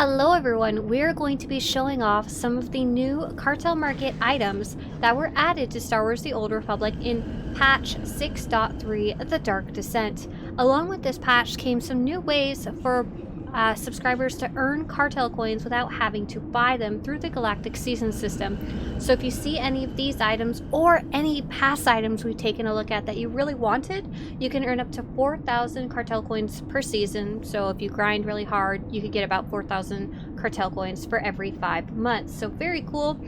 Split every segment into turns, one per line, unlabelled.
Hello everyone, we're going to be showing off some of the new Cartel Market items that were added to Star Wars The Old Republic in patch 6.3 The Dark Descent. Along with this patch came some new ways for subscribers to earn Cartel coins without having to buy them through the Galactic Season system. So if you see any of these items or any past items we've taken a look at that you really wanted, you can earn up to 4,000 Cartel coins per season. So if you grind really hard, you could get about 4,000 Cartel coins for every 5 months. So very cool.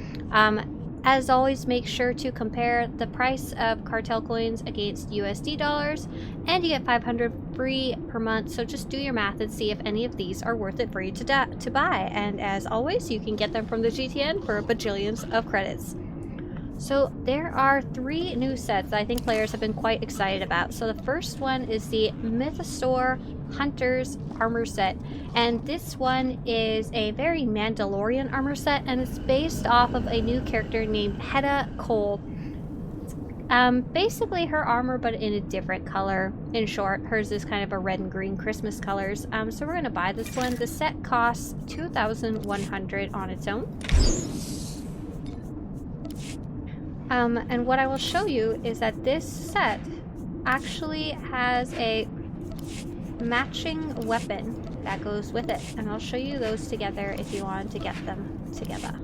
As always, make sure to compare the price of Cartel coins against USD dollars, and you get 500 free per month. So just do your math and see if any of these are worth it for you to buy. And as always, you can get them from the GTN for bajillions of credits. So there are 3 new sets that I think players have been quite excited about. So the first one is the Mythosaur Armor set, and this one is a very Mandalorian armor set, and it's based off of a new character named Hedda Cole. Basically her armor, but in a different color. In short, hers is kind of a red and green Christmas colors. So we're gonna buy this one. The set costs 2,100 on its own. And what I will show you is that this set actually has a matching weapon that goes with it, and I'll show you those together if you want to get them together.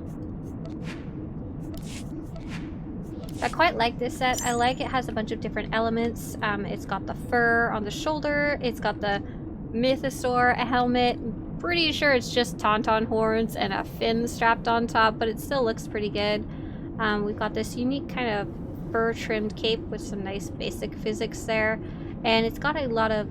I quite like this set. I like it has a bunch of different elements. It's got the fur on the shoulder, it's got the Mythosaur helmet. Pretty sure it's just tauntaun horns and a fin strapped on top, but it still looks pretty good. We've got this unique kind of fur trimmed cape with some nice basic physics there, and it's got a lot of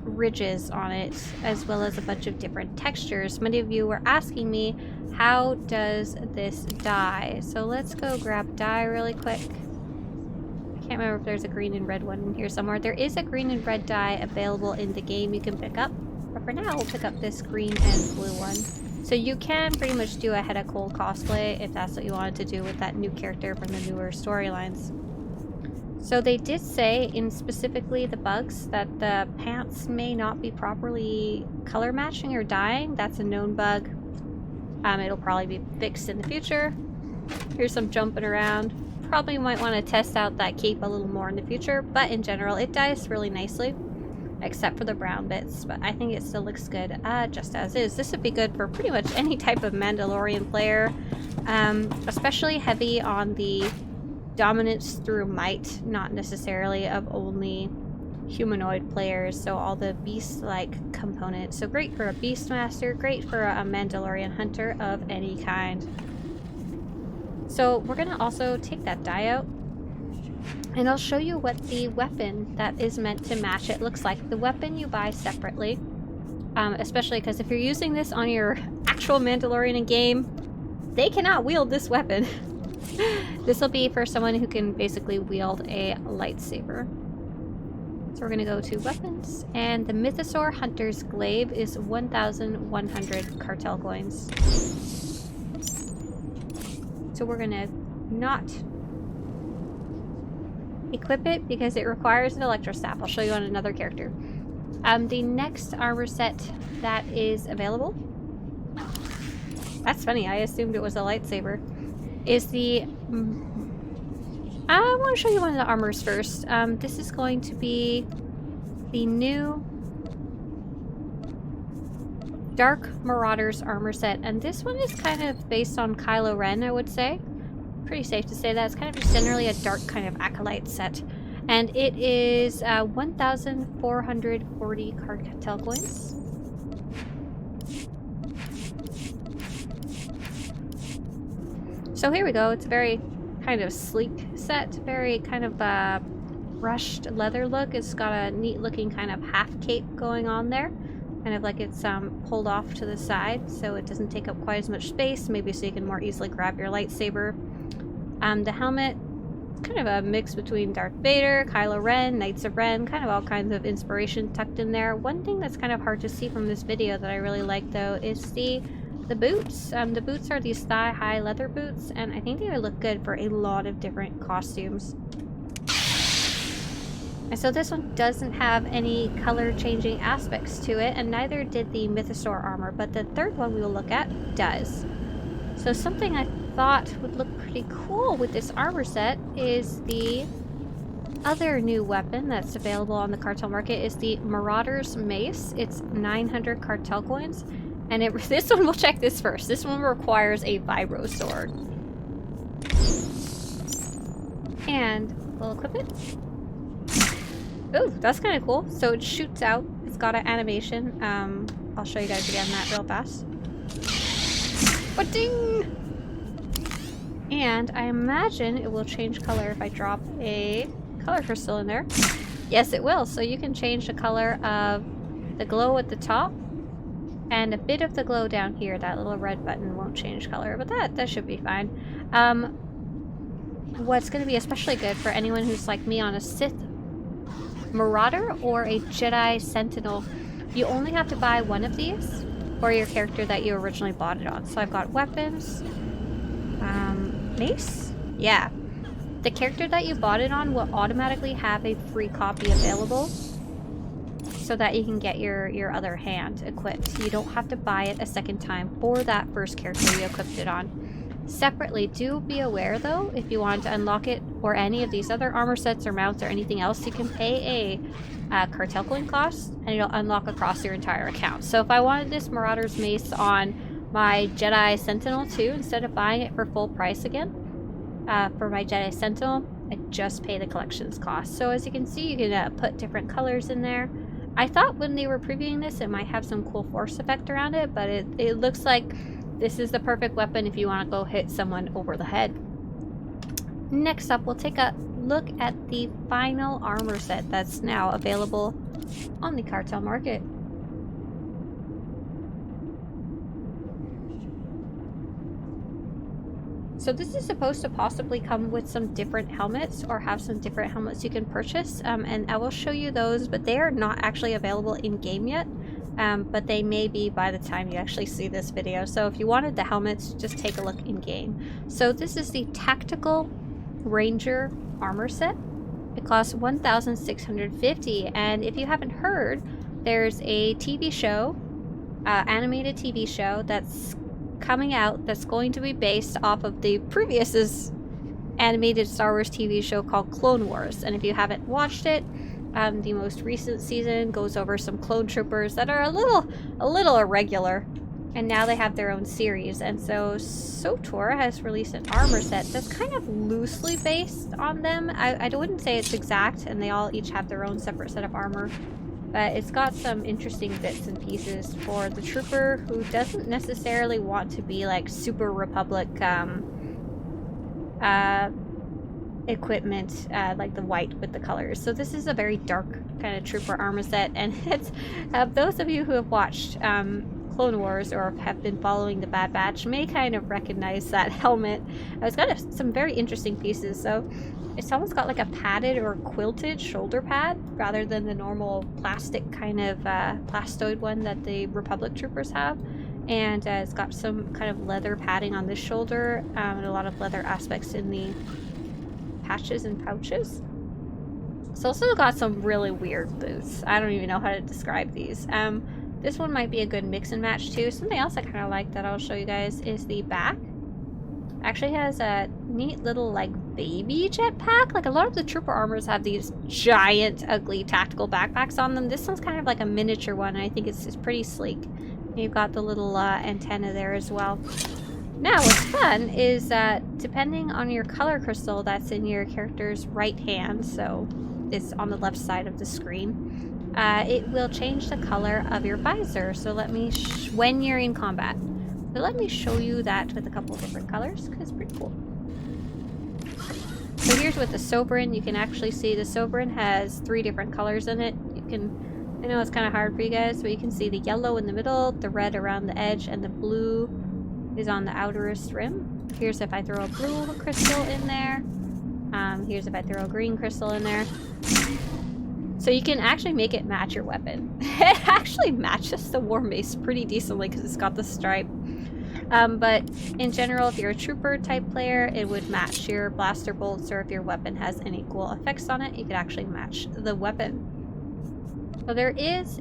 ridges on it, as well as a bunch of different textures. Many of you were asking me, how does this dye? So let's go grab dye really quick. I can't remember if there's a green and red one in here somewhere. There is a green and red dye available in the game you can pick up, but for now we'll pick up this green and blue one. So you can pretty much do a Hedda Cole cosplay if that's what you wanted to do with that new character from the newer storylines. So they did say in specifically the bugs that the pants may not be properly color matching or dyeing. That's a known bug. It'll probably be fixed in the future. Here's some jumping around. Probably might want to test out that cape a little more in the future, but in general it dyes really nicely, except for the brown bits, but I think it still looks good just as is. This would be good for pretty much any type of Mandalorian player, especially heavy on the dominance through might, not necessarily of only humanoid players, so all the beast-like components. So great for a Beastmaster, great for a Mandalorian hunter of any kind. So we're gonna also take that dye out, and I'll show you what the weapon that is meant to match it looks like. The weapon you buy separately, especially because if you're using this on your actual Mandalorian in game, they cannot wield this weapon. This will be for someone who can basically wield a lightsaber. So we're going to go to weapons, and the Mythosaur Hunter's Glaive is 1,100 Cartel coins. So we're going to not equip it because it requires an electrostaff. I'll show you on another character. The next armor set that is available, that's funny, I assumed it was a lightsaber, is the I want to show you one of the armors first. This is going to be the new Dark Marauders armor set, and this one is kind of based on Kylo Ren, I would say. Pretty safe to say that. It's kind of just generally a dark kind of acolyte set, and it is 1,440 Cartel coins. So here we go. It's a very kind of sleek set, very kind of brushed leather look. It's got a neat looking kind of half cape going on there, kind of like it's pulled off to the side so it doesn't take up quite as much space, maybe so you can more easily grab your lightsaber. The helmet, kind of a mix between Darth Vader, Kylo Ren, Knights of Ren, kind of all kinds of inspiration tucked in there. One thing that's kind of hard to see from this video that I really like though is the boots. The boots are these thigh-high leather boots, and I think they would look good for a lot of different costumes. And so this one doesn't have any color changing aspects to it, and neither did the Mythosaur Armor, but the third one we will look at does. So something I thought would look pretty cool with this armor set is the other new weapon that's available on the Cartel Market is the Marauder's Mace. It's 900 Cartel coins, and this one, we'll check this first. This one requires a vibro sword. And we'll equip it. Ooh, that's kind of cool. So it shoots out. It's got an animation. I'll show you guys again that real fast. But ding! And I imagine it will change color if I drop a color crystal in there. Yes, it will. So you can change the color of the glow at the top and a bit of the glow down here. That little red button won't change color, but that should be fine. What's going to be especially good for anyone who's like me on a Sith Marauder or a Jedi Sentinel, you only have to buy one of these for your character that you originally bought it on. So I've got weapons, Mace, yeah. The character that you bought it on will automatically have a free copy available so that you can get your other hand equipped. You don't have to buy it a second time for that first character you equipped it on. Separately, do be aware though, if you want to unlock it or any of these other armor sets or mounts or anything else, you can pay a cartel coin cost and it'll unlock across your entire account. So if I wanted this Marauder's Mace on my Jedi Sentinel too, instead of buying it for full price again, for my Jedi Sentinel, I just pay the collections cost. So as you can see, you can put different colors in there. I thought when they were previewing this, it might have some cool force effect around it, but it looks like this is the perfect weapon if you want to go hit someone over the head. Next up, we'll take a look at the final armor set that's now available on the Cartel Market. So this is supposed to possibly come with some different helmets or have some different helmets you can purchase, and I will show you those, but they are not actually available in-game yet. But they may be by the time you actually see this video. So if you wanted the helmets, just take a look in game. So this is the Tactical Ranger armor set. It costs 1,650, and if you haven't heard, there's a TV show, animated TV show that's coming out that's going to be based off of the previous animated Star Wars TV show called Clone Wars. And if you haven't watched it, the most recent season goes over some clone troopers that are a little irregular, and now they have their own series. And so SWTOR has released an armor set that's kind of loosely based on them. I wouldn't say it's exact, and they all each have their own separate set of armor, but it's got some interesting bits and pieces for the trooper who doesn't necessarily want to be like super Republic equipment, like the white with the colors. So this is a very dark kind of trooper armor set, and it's those of you who have watched Clone Wars or have been following the Bad Batch may kind of recognize that helmet. It's got some very interesting pieces. So it's almost got like a padded or quilted shoulder pad rather than the normal plastic kind of plastoid one that the Republic troopers have. And it's got some kind of leather padding on the shoulder, and a lot of leather aspects in the patches and pouches. It's also got some really weird boots. I don't even know how to describe these. This one might be a good mix and match too. Something else I kind of like that I'll show you guys is the back. Actually has a neat little like baby jetpack. Like a lot of the trooper armors have these giant ugly tactical backpacks on them. This one's kind of like a miniature one, and I think it's pretty sleek. You've got the little antenna there as well. Now, what's fun is that depending on your color crystal that's in your character's right hand, so it's on the left side of the screen, it will change the color of your visor. So let me, when you're in combat. So let me show you that with a couple of different colors, because it's pretty cool. So here's with the Sovereign. You can actually see the Sovereign has 3 different colors in it. You can, I know it's kind of hard for you guys, but you can see the yellow in the middle, the red around the edge, and the blue is on the outerest rim. Here's if I throw a blue crystal in there. Here's if I throw a green crystal in there. So you can actually make it match your weapon. It actually matches the War Mace pretty decently because it's got the stripe. But in general, if you're a trooper type player, it would match your blaster bolts, or if your weapon has any cool effects on it, you could actually match the weapon. So there is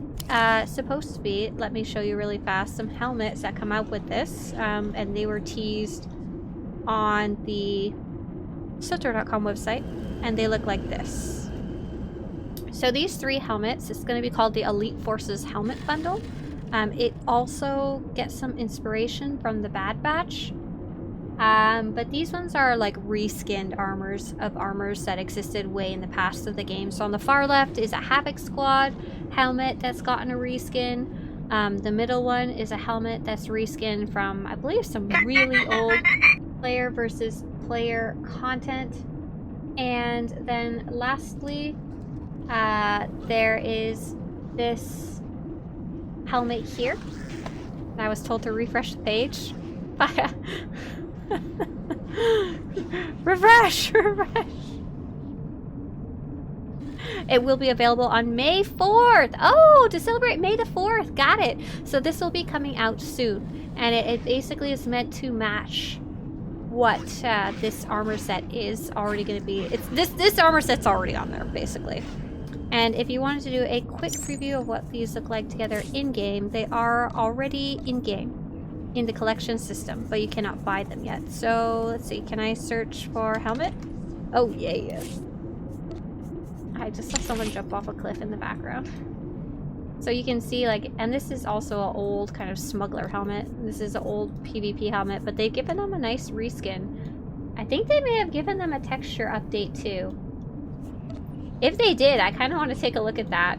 supposed to be, let me show you really fast, some helmets that come out with this, and they were teased on the SWTOR.com website, and they look like this. So these 3 helmets, it's going to be called the Elite Forces Helmet Bundle. It also gets some inspiration from the Bad Batch, but these ones are like reskinned armors that existed way in the past of the game. So on the far left is a Havoc Squad helmet that's gotten a reskin. The middle one is a helmet that's reskinned from, I believe, some really old player versus player content. And then lastly, there is this helmet here. I was told to refresh the page. Refresh! It will be available on May 4th. Oh, to celebrate May the 4th. Got it. So this will be coming out soon. And it basically is meant to match what this armor set is already going to be. It's this armor set's already on there, basically. And if you wanted to do a quick preview of what these look like together in-game, they are already in-game in the collection system, but you cannot buy them yet. So let's see, can I search for helmet? Oh, yeah. I just saw someone jump off a cliff in the background. So you can see, like, and this is also an old kind of smuggler helmet. This is an old PvP helmet, but they've given them a nice reskin. I think they may have given them a texture update too. If they did, I kind of want to take a look at that,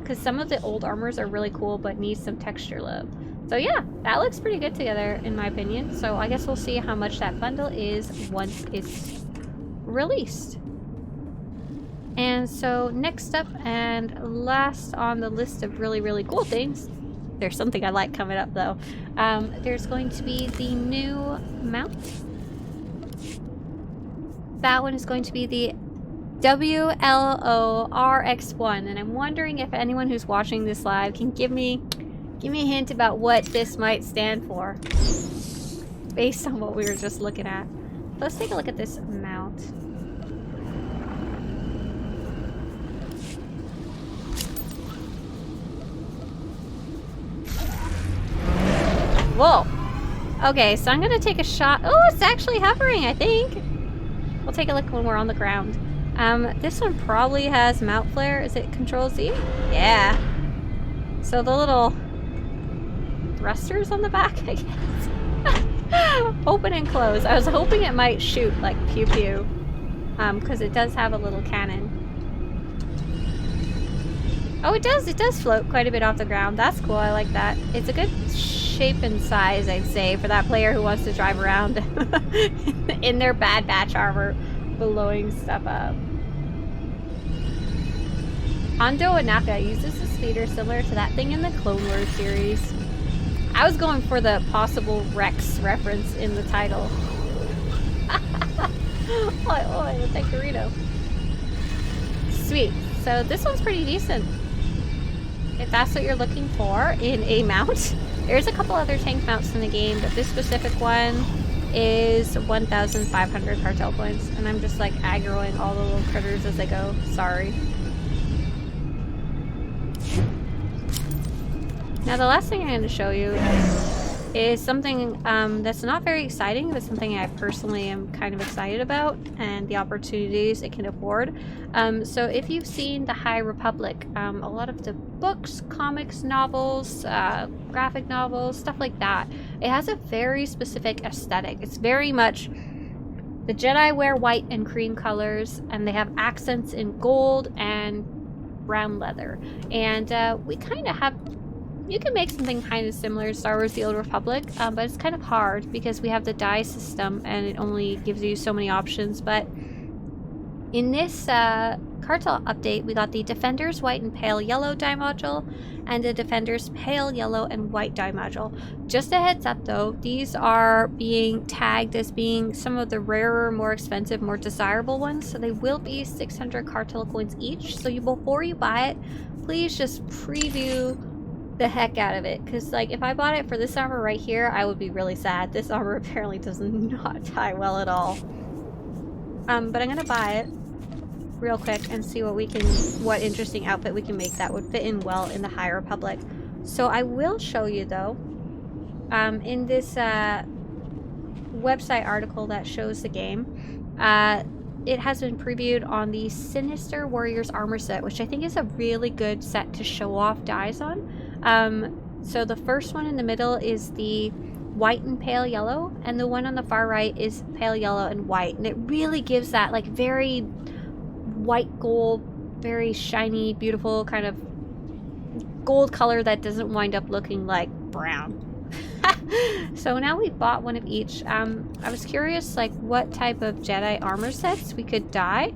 because some of the old armors are really cool but need some texture love. So yeah, that looks pretty good together in my opinion. So I guess we'll see how much that bundle is once it's released. And so next up and last on the list of really cool things, there's something I like coming up though. There's going to be the new mount. That one is going to be the WLORX1, and I'm wondering if anyone who's watching this live can give me a hint about what this might stand for based on what we were just looking at. Let's take a look at this mount. Whoa. Okay, so I'm gonna take a shot. Oh, it's actually hovering, I think. We'll take a look when we're on the ground. This one probably has mount flare. Is it Control Z? Yeah. So the little thrusters on the back, I guess. Open and close. I was hoping it might shoot like pew pew, because it does have a little cannon. Oh, it does float quite a bit off the ground. That's cool. I like that. It's a good shape and size, I'd say, for that player who wants to drive around in their Bad Batch armor, blowing stuff up. Hondo Anaka uses a speeder similar to that thing in the Clone Wars series. I was going for the possible Rex reference in the title. Oh, the Pecorino. Sweet. So this one's pretty decent. If that's what you're looking for in a mount. There's a couple other tank mounts in the game, but this specific one is 1,500 cartel points, and I'm just like aggroing all the little critters as I go. Sorry. Now the last thing I'm going to show you is something that's not very exciting, but something I personally am kind of excited about, and the opportunities it can afford. So if you've seen the High Republic, a lot of the books, comics, novels, graphic novels, stuff like that, it has a very specific aesthetic. It's very much the Jedi wear white and cream colors, and they have accents in gold and brown leather. And we kind of have... You can make something kind of similar to Star Wars The Old Republic, but it's kind of hard because we have the dye system and it only gives you so many options. But in this Cartel update, we got the Defender's White and Pale Yellow dye module and the Defender's Pale Yellow and White dye module. Just a heads up though, these are being tagged as being some of the rarer, more expensive, more desirable ones. So they will be 600 Cartel coins each. So before you buy it, please just preview the heck out of it. Because, like, if I bought it for this armor right here, I would be really sad. This armor apparently does not tie well at all. But I'm gonna buy it real quick and see what interesting outfit we can make that would fit in well in the High Republic. So I will show you, though, in this website article that shows the game, it has been previewed on the Sinister Warriors armor set, which I think is a really good set to show off dyes on. So the first one in the middle is the white and pale yellow, and the one on the far right is pale yellow and white, and it really gives that like very white gold, very shiny, beautiful kind of gold color that doesn't wind up looking like brown. So now we bought one of each. I was curious like what type of Jedi armor sets we could dye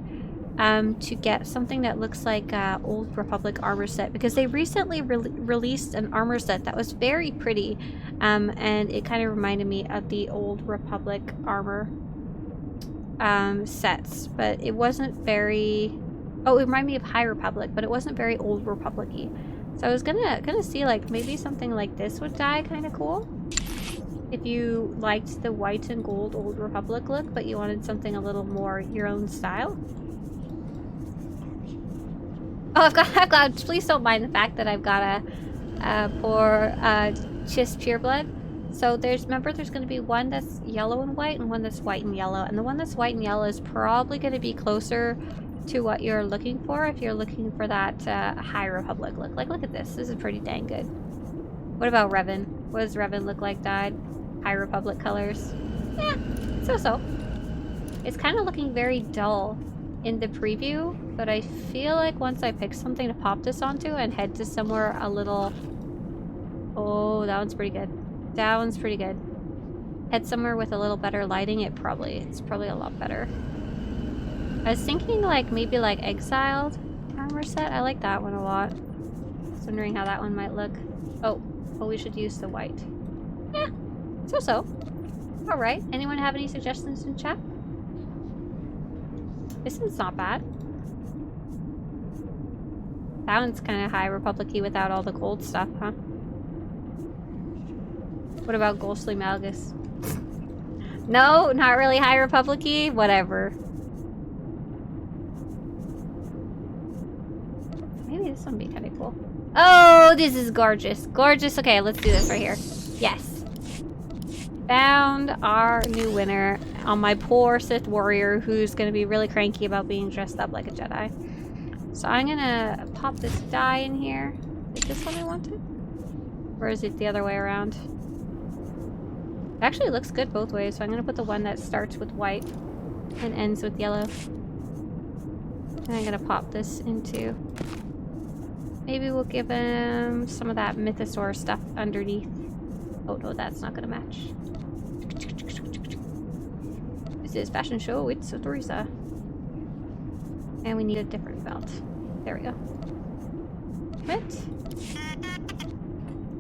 to get something that looks like Old Republic armor set, because they recently released an armor set that was very pretty, and it kind of reminded me of the Old Republic armor sets, but it wasn't very... Oh, it reminded me of High Republic, but it wasn't very Old Republic-y. So I was gonna see like maybe something like this would dye kind of cool. If you liked the white and gold Old Republic look, but you wanted something a little more your own style. Oh, I've got, please don't mind the fact that I've got a poor Chiss Pureblood. So remember there's going to be one that's yellow and white and one that's white and yellow. And the one that's white and yellow is probably going to be closer to what you're looking for if you're looking for that High Republic look. Like, look at this. This is pretty dang good. What about Revan? What does Revan look like dyed? High Republic colors? Yeah, so-so. It's kind of looking very dull in the preview, but I feel like once I pick something to pop this onto and head to somewhere a little... Oh, that one's pretty good. That one's pretty good. Head somewhere with a little better lighting, it's probably a lot better. I was thinking like maybe like Exiled armor set. I like that one a lot. Just wondering how that one might look. Oh, we should use the white. Yeah, so-so. Alright, anyone have any suggestions in chat? This one's not bad. That one's kind of High Republic-y without all the gold stuff, huh? What about Ghostly Malgus? No, not really High Republic-y? Whatever. Maybe this one would be kind of cool. Oh, this is gorgeous. Gorgeous. Okay, let's do this right here. Yes. Found our new winner on my poor Sith warrior who's going to be really cranky about being dressed up like a Jedi. So I'm going to pop this dye in here. Is this one I wanted? Or is it the other way around? It actually looks good both ways, so I'm going to put the one that starts with white and ends with yellow. And I'm going to pop this into... Maybe we'll give him some of that Mythosaur stuff underneath. Oh no, that's not going to match. This is Fashion Show with Swtorista. And we need a different belt. There we go. Right.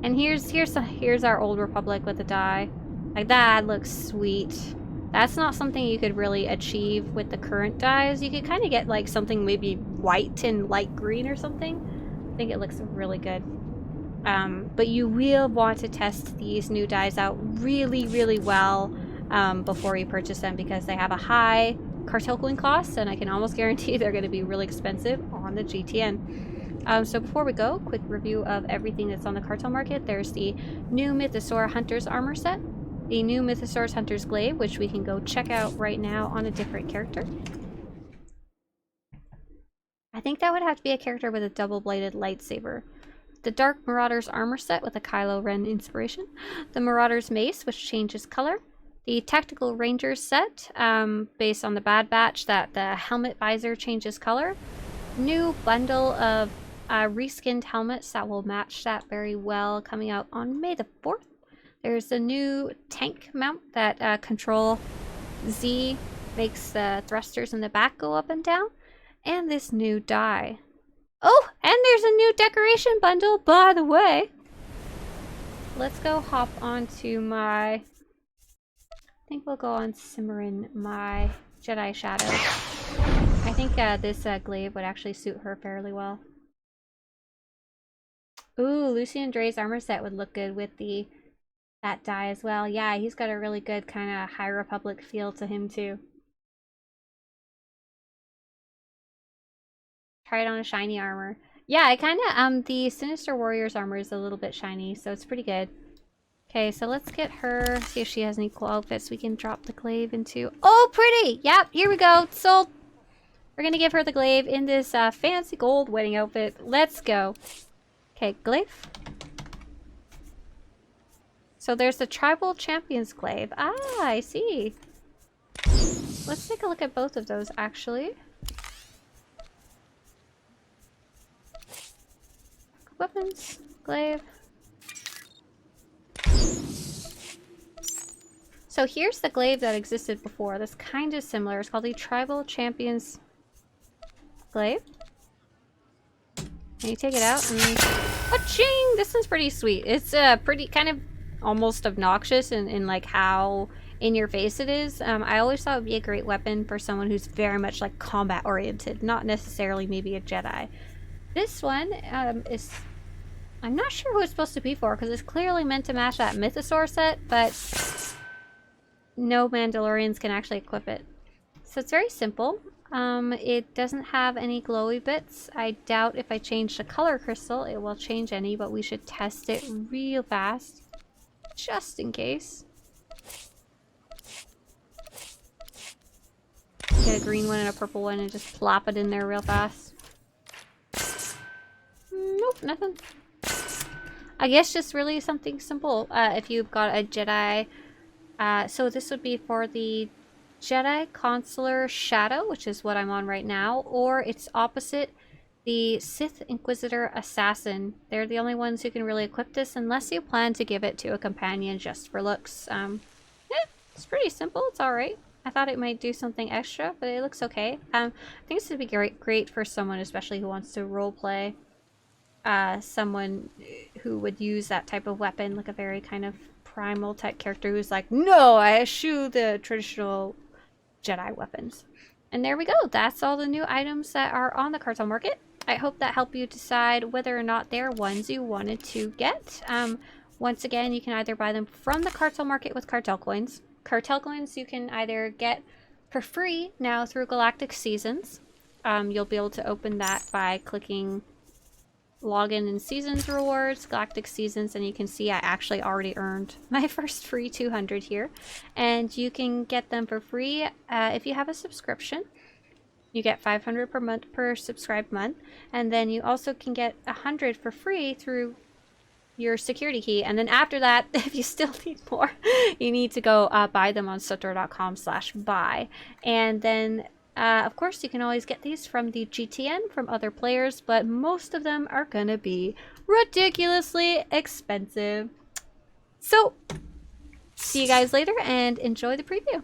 And here's our Old Republic with the dye. Like, that looks sweet. That's not something you could really achieve with the current dyes. You could kind of get like something maybe white and light green or something. I think it looks really good. But you will want to test these new dyes out really, really well before you purchase them, because they have a high cartel coin cost, and I can almost guarantee they're going to be really expensive on the GTN. So before we go, quick review of everything that's on the Cartel Market. There's the new Mythosaur Hunter's Armor set, the new Mythosaur's Hunter's Glaive, which we can go check out right now on a different character. I think that would have to be a character with a double-bladed lightsaber. The Dark Marauder's Armor set with a Kylo Ren inspiration. The Marauder's Mace, which changes color. The Tactical Rangers set, based on the Bad Batch, that the helmet visor changes color. New bundle of reskinned helmets that will match that very well, coming out on May the 4th. There's a new tank mount that Control Z makes the thrusters in the back go up and down. And this new dye. Oh, and there's a new decoration bundle, by the way. Let's go hop onto my... I think we'll go on Cimarron, my Jedi Shadow. I think this glaive would actually suit her fairly well. Ooh, Lucian Dre's armor set would look good with that dye as well. Yeah, he's got a really good kind of High Republic feel to him too. Try it on a shiny armor. Yeah, I kind of, the Sinister Warrior's armor is a little bit shiny, so it's pretty good. Okay, so let's get her, see if she has any cool outfits we can drop the glaive into. Oh, pretty! Yep, here we go. Sold. We're gonna give her the glaive in this fancy gold wedding outfit. Let's go. Okay, glaive. So there's the Tribal Champions glaive. Ah, I see. Let's take a look at both of those, actually. Weapons, glaive. So here's the glaive that existed before. That's kind of similar. It's called the Tribal Champions glaive. And you take it out and cha-ching! This one's pretty sweet. It's pretty kind of almost obnoxious in like how in your face it is. I always thought it would be a great weapon for someone who's very much like combat oriented, not necessarily maybe a Jedi. This one is, I'm not sure who it's supposed to be for because it's clearly meant to match that Mythosaur set, but no Mandalorians can actually equip it. So it's very simple. It doesn't have any glowy bits. I doubt if I change the color crystal it will change any, but we should test it real fast. Just in case. Get a green one and a purple one and just plop it in there real fast. Nope, nothing. I guess just really something simple. If you've got a Jedi, so this would be for the Jedi Consular Shadow, which is what I'm on right now, or its opposite, the Sith Inquisitor Assassin. They're the only ones who can really equip this unless you plan to give it to a companion just for looks. Yeah, it's pretty simple. It's alright. I thought it might do something extra, but it looks okay. I think this would be great for someone especially who wants to roleplay. Someone who would use that type of weapon, like a very kind of primal type character who's like, no, I eschew the traditional Jedi weapons. And there we go. That's all the new items that are on the Cartel Market. I hope that helped you decide whether or not they're ones you wanted to get. Once again, you can either buy them from the Cartel Market with Cartel Coins. Cartel Coins you can either get for free now through Galactic Seasons. You'll be able to open that by clicking login in Seasons rewards, Galactic Seasons, and you can see I actually already earned my first free 200 here. And you can get them for free if you have a subscription. You get 500 per month per subscribed month, and then you also can get 100 for free through your security key. And then after that, if you still need more, you need to go buy them on SWTOR.com/buy. And then of course, you can always get these from the GTN from other players, but most of them are gonna be ridiculously expensive. So, see you guys later and enjoy the preview.